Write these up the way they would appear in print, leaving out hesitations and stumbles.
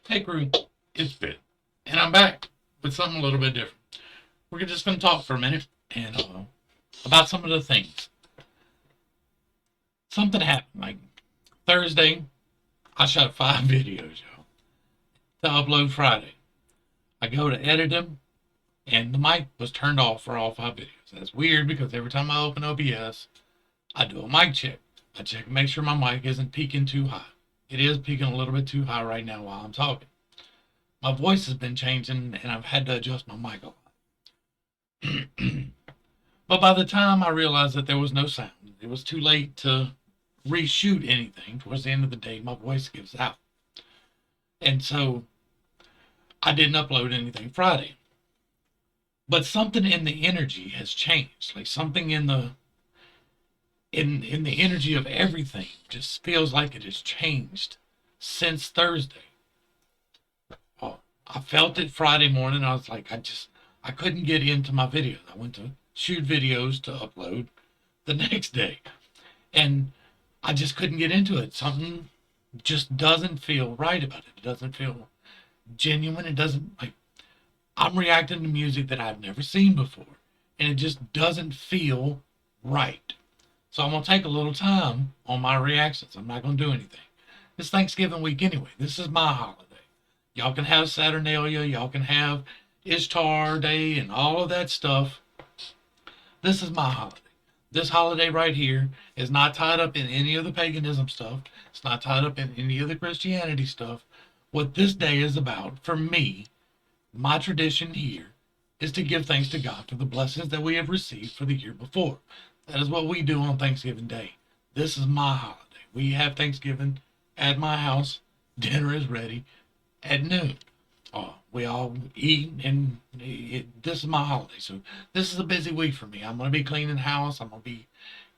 Hey crew, it's Ben, and I'm back with something a little bit different. We're just going to talk for a minute and about some of the things. Something happened like Thursday. I shot 5 videos, y'all, to upload Friday. I go to edit them, and the mic was turned off for all 5 videos. That's weird because every time I open OBS, I do a mic check. I check and make sure my mic isn't peaking too high. It is peaking a little bit too high right now while I'm talking. My voice has been changing, and I've had to adjust my mic a lot. But by the time I realized that there was no sound, it was too late to reshoot anything. Towards the end of the day, my voice gives out. And so I didn't upload anything Friday. But something in the energy has changed. Like something in the energy of everything just feels like it has changed since Thursday. Oh, I felt it Friday morning. I was like, I couldn't get into my videos. I went to shoot videos to upload the next day. And I just couldn't get into it. Something just doesn't feel right about it. It doesn't feel genuine. It doesn't like I'm reacting to music that I've never seen before, and it just doesn't feel right. So I'm gonna take a little time on my reactions. I'm not gonna do anything. It's Thanksgiving week anyway. This is my holiday. Y'all can have Saturnalia. Y'all can have Ishtar Day and all of that stuff. This is my holiday. This holiday right here is not tied up in any of the paganism stuff. It's not tied up in any of the Christianity stuff. What this day is about, for me, my tradition here, is to give thanks to God for the blessings that we have received for the year before. That is what we do on Thanksgiving Day. This is my holiday. We have Thanksgiving at my house. Dinner is ready at noon. We all eat, and this is my holiday. So this is a busy week for me. I'm going to be cleaning the house. I'm going to be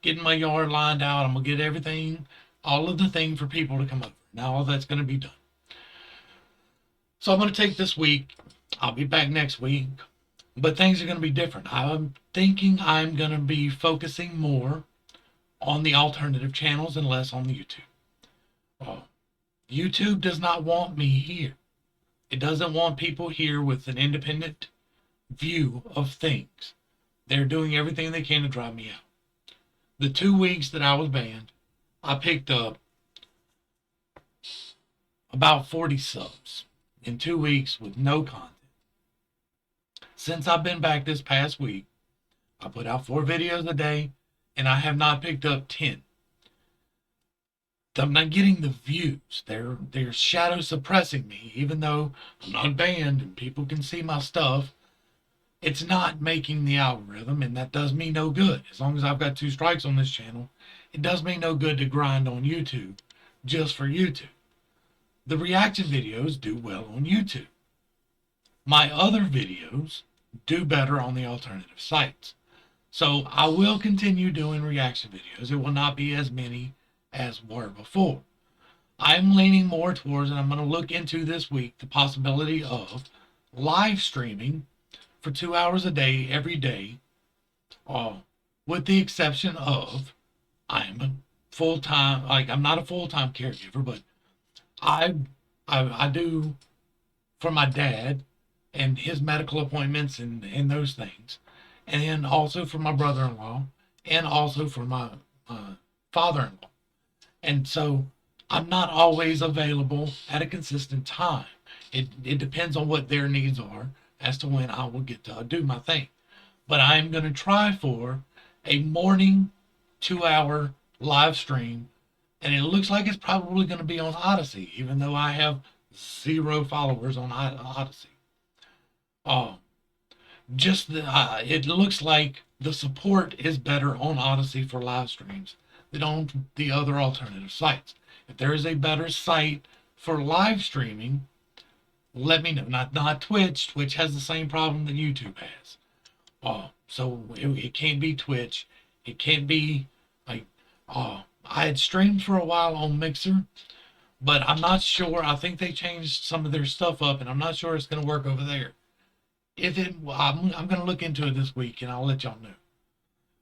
getting my yard lined out. I'm going to get everything, all of the things for people to come over. Now all that's going to be done. So I'm going to take this week. I'll be back next week, but things are going to be different. I'm thinking I'm going to be focusing more on the alternative channels and less on the YouTube. Uh, YouTube does not want me here. It doesn't want people here with an independent view of things. They're doing everything they can to drive me out. The 2 weeks that I was banned, I picked up about 40 subs in 2 weeks with no content. Since I've been back this past week, I put out 4 videos a day, and I have not picked up 10. I'm not getting the views. They're shadow suppressing me, even though I'm not banned and people can see my stuff. It's not making the algorithm, and that does me no good. As long as I've got 2 strikes on this channel, it does me no good to grind on YouTube just for YouTube. The reaction videos do well on YouTube. My other videos do better on the alternative sites. So I will continue doing reaction videos. It will not be as many as were before. I'm leaning more towards, and I'm going to look into this week, the possibility of live streaming for 2 hours a day, every day, with the exception of I'm a full-time, like I'm not a full-time caregiver, but I, I do for my dad and his medical appointments and those things. And then also for my brother-in-law and also for my father-in-law. And so I'm not always available at a consistent time. It depends on what their needs are as to when I will get to do my thing. But I'm going to try for a morning 2 hour live stream. And it looks like it's probably going to be on Odyssey, even though I have 0 followers on Odyssey. Oh, it looks like the support is better on Odyssey for live streams than on the other alternative sites. If there is a better site for live streaming, let me know. Not Twitch. Twitch has the same problem that YouTube has. So it can't be Twitch. It can't be like I had streamed for a while on Mixer, but I'm not sure. I think they changed some of their stuff up, and I'm not sure it's going to work over there. I'm going to look into it this week, and I'll let y'all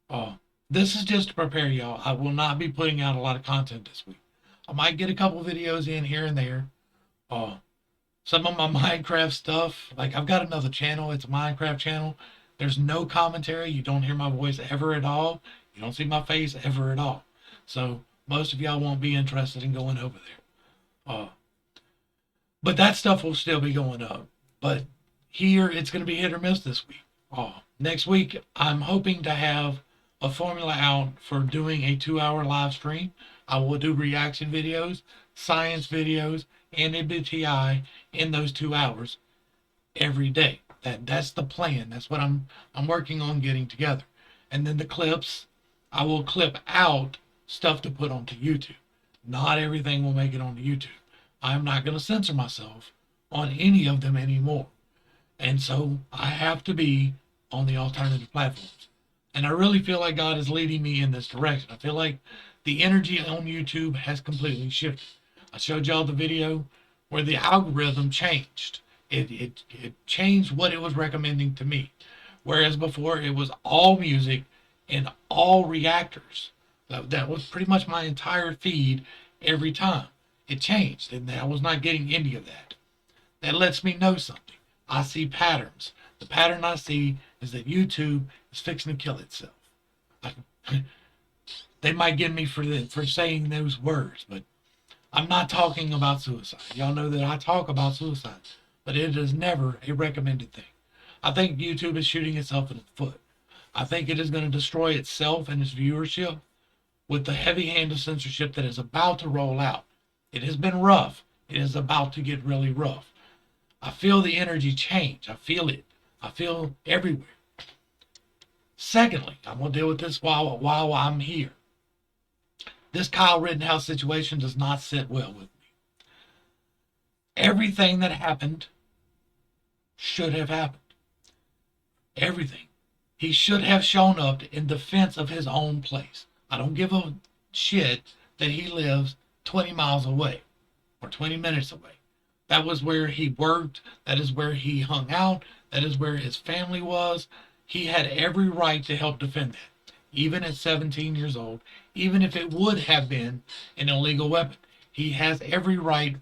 know. This is just to prepare y'all. I will not be putting out a lot of content this week. I might get a couple videos in here and there. Some of my Minecraft stuff, like I've got another channel, it's a Minecraft channel. There's no commentary. You don't hear my voice ever at all. You don't see my face ever at all. So most of y'all won't be interested in going over there. But that stuff will still be going up. But here it's going to be hit or miss this week. Next week, I'm hoping to have a formula out for doing a 2-hour live stream. I will do reaction videos, science videos, and MBTI in those 2 hours every day. That's the plan. That's what I'm working on getting together. And then the clips, I will clip out stuff to put onto YouTube. Not everything will make it onto YouTube. I'm not going to censor myself on any of them anymore. And so I have to be on the alternative platforms. And I really feel like God is leading me in this direction. I feel like the energy on YouTube has completely shifted. I showed y'all the video where the algorithm changed. It changed what it was recommending to me. Whereas before it was all music and all reactors. That was pretty much my entire feed every time. It changed, and I was not getting any of that. That lets me know something. I see patterns. The pattern I see is that YouTube is fixing to kill itself. They might get me for saying those words, but I'm not talking about suicide. Y'all know that I talk about suicide, but it is never a recommended thing. I think YouTube is shooting itself in the foot. I think it is going to destroy itself and its viewership with the heavy hand of censorship that is about to roll out. It has been rough. It is about to get really rough. I feel the energy change. I feel it. I feel everywhere. Secondly, I'm going to deal with this while I'm here. This Kyle Rittenhouse situation does not sit well with me. Everything that happened should have happened. Everything. He should have shown up in defense of his own place. I don't give a shit that he lives 20 miles away or 20 minutes away. That was where he worked. That is where he hung out. That is where his family was. He had every right to help defend that, even at 17 years old, even if it would have been an illegal weapon. He has every right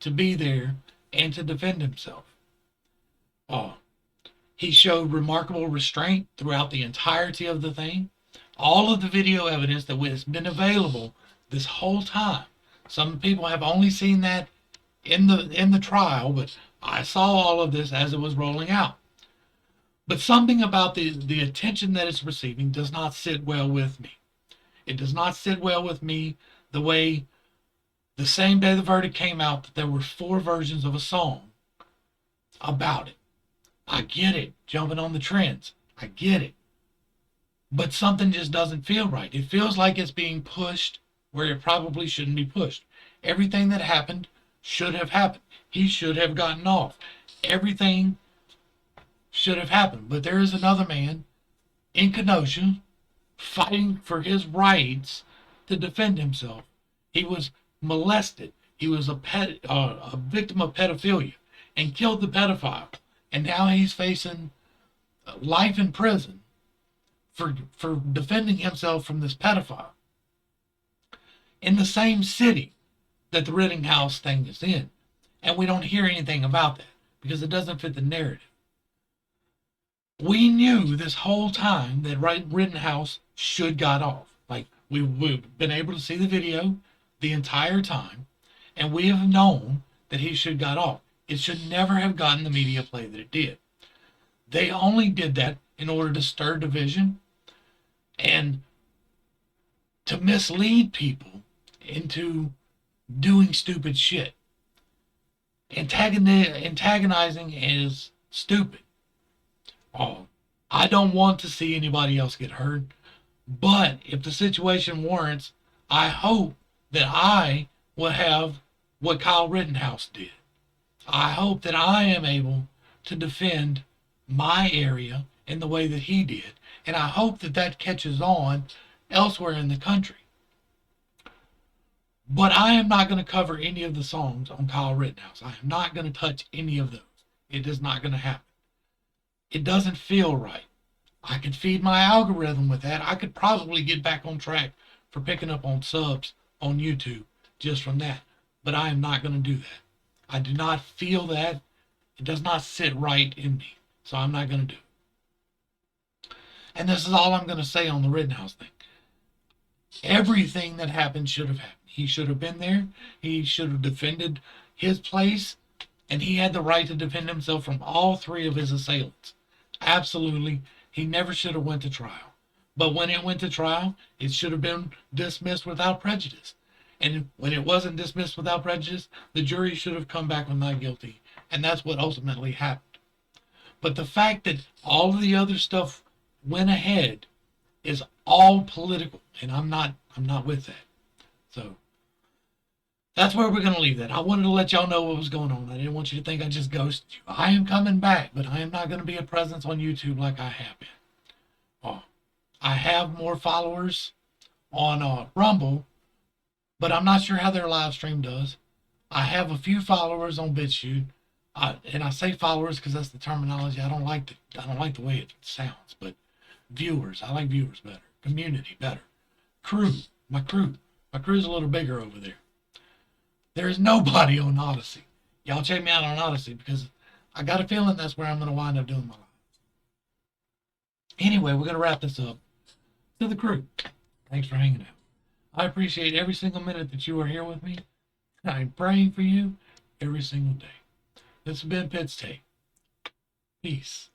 to be there and to defend himself. He showed remarkable restraint throughout the entirety of the thing. All of the video evidence that has been available this whole time. Some people have only seen that in the trial, but I saw all of this as it was rolling out. But something about the attention that it's receiving does not sit well with me. It does not sit well with me the way the same day the verdict came out that there were 4 versions of a song about it. I get it, jumping on the trends. I get it. But something just doesn't feel right. It feels like it's being pushed where it probably shouldn't be pushed. Everything that happened should have happened. He should have gotten off. Everything should have happened. But there is another man in Kenosha fighting for his rights to defend himself. He was molested. He was a victim of pedophilia and killed the pedophile. And now he's facing life in prison for defending himself from this pedophile in the same city that the Rittenhouse thing is in. And we don't hear anything about that because it doesn't fit the narrative. We knew this whole time that Rittenhouse should got off. Like, we've been able to see the video the entire time, and we have known that he should got off. It should never have gotten the media play that it did. They only did that in order to stir division and to mislead people into doing stupid shit. Antagonizing is stupid. I don't want to see anybody else get hurt, but if the situation warrants, I hope that I will have what Kyle Rittenhouse did. I hope that I am able to defend my area in the way that he did. And I hope that that catches on elsewhere in the country. But I am not going to cover any of the songs on Kyle Rittenhouse. I am not going to touch any of those. It is not going to happen. It doesn't feel right. I could feed my algorithm with that. I could probably get back on track for picking up on subs on YouTube just from that. But I am not going to do that. I do not feel that. It does not sit right in me. So I'm not going to do it. And this is all I'm going to say on the Rittenhouse thing. Everything that happened should have happened. He should have been there. He should have defended his place. And he had the right to defend himself from all three of his assailants. Absolutely. He never should have went to trial. But when it went to trial, it should have been dismissed without prejudice. And when it wasn't dismissed without prejudice, the jury should have come back with not guilty. And that's what ultimately happened. But the fact that all of the other stuff went ahead is all political, and I'm not with that. So that's where we're going to leave that. I wanted to let y'all know what was going on. I didn't want you to think I just ghosted you. I am coming back, but I am not going to be a presence on YouTube like I have been. I have more followers on Rumble, but I'm not sure how their live stream does. I have a few followers on BitChute, and I say followers because that's the terminology. I don't like the way it sounds, but viewers. I like viewers better. Community better. Crew. My crew's a little bigger over there. There is nobody on Odyssey. Y'all check me out on Odyssey because I got a feeling that's where I'm going to wind up doing my life. Anyway, we're going to wrap this up. To the crew, thanks for hanging out. I appreciate every single minute that you are here with me. I'm praying for you every single day. This has been Pitt's Take. Peace.